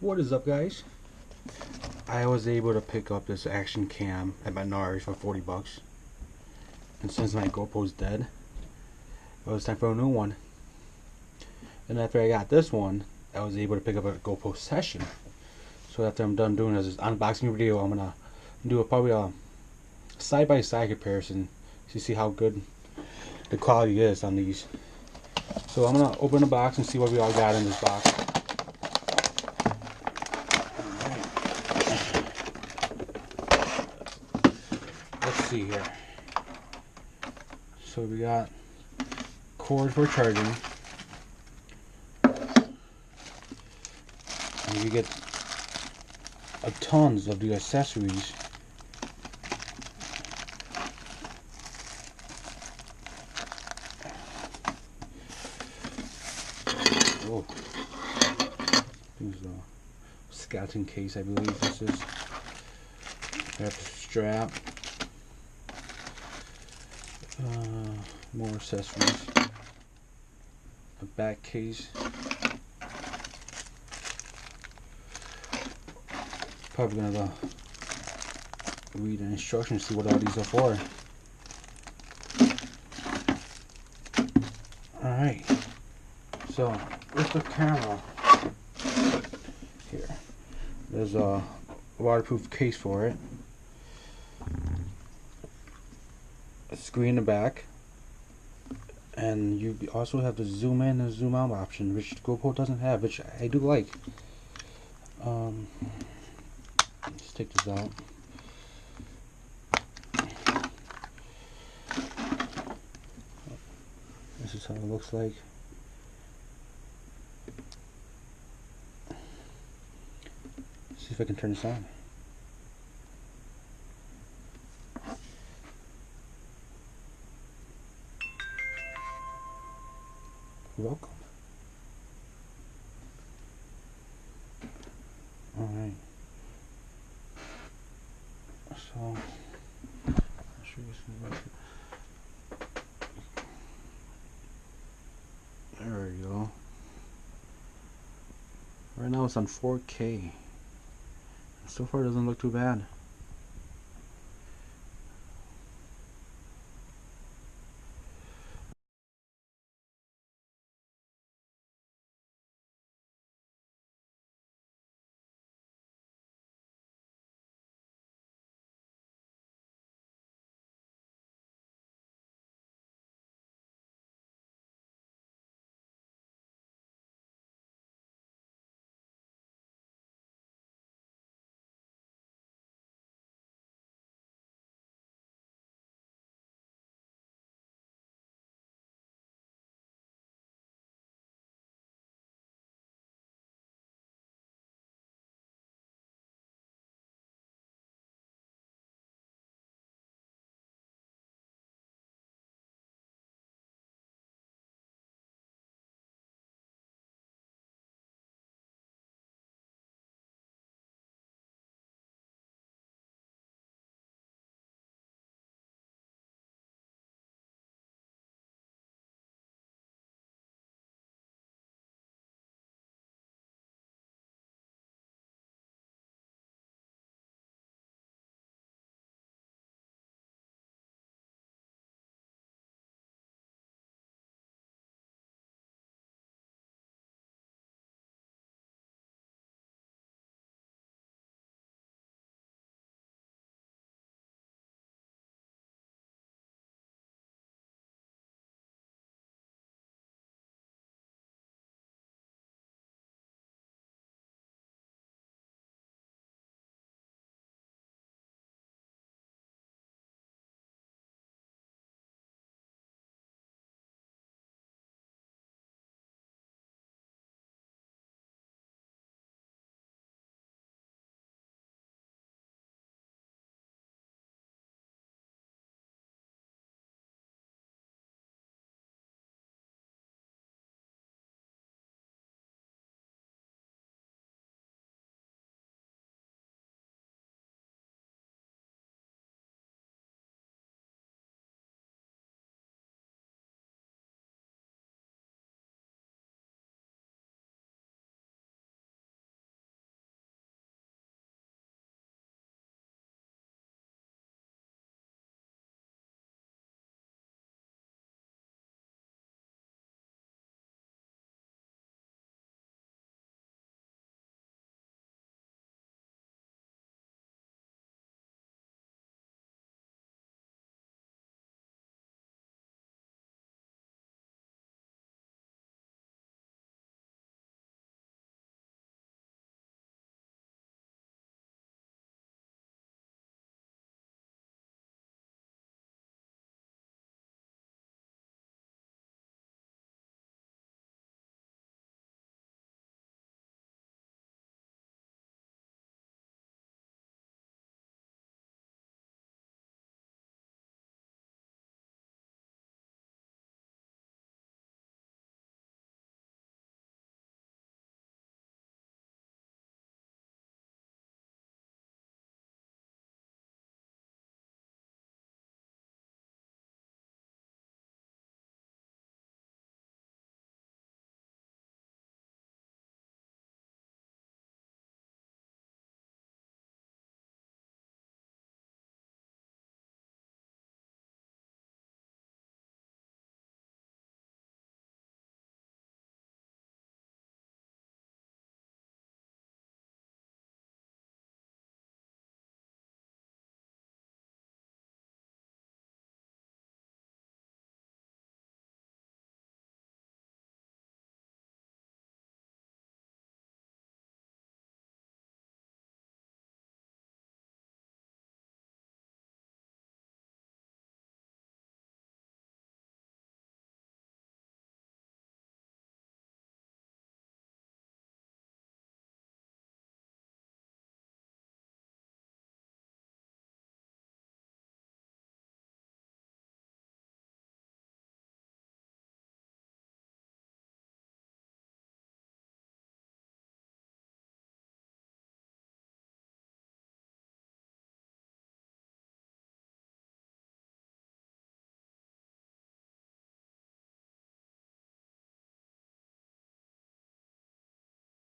What is up, guys? I was able to pick up this action cam at Menards for 40 bucks. And since my GoPro's dead, it was time for a new one. And after I got this one, I was able to pick up a GoPro Session. So after I'm done doing this unboxing video, I'm gonna do probably a side-by-side comparison to see how good the quality is on these. So I'm gonna open the box and see what we all got in this box. Let's see here. So we got cord for charging, and you get tons of the accessories. Oh, this is a skeleton case, I believe this is. We have the strap. More accessories. A back case. Probably gonna go read the instructions, see what all these are for. Alright, so with the camera here, there's a waterproof case for it, a screen in the back, and you also have the zoom in and zoom out option, which GoPro doesn't have, which I do like. Let's take this out. This is how it looks like. Let's see if I can turn this on. Welcome. Alright. So, I'll show you some. There we go. Right now it's on 4K. So far it doesn't look too bad.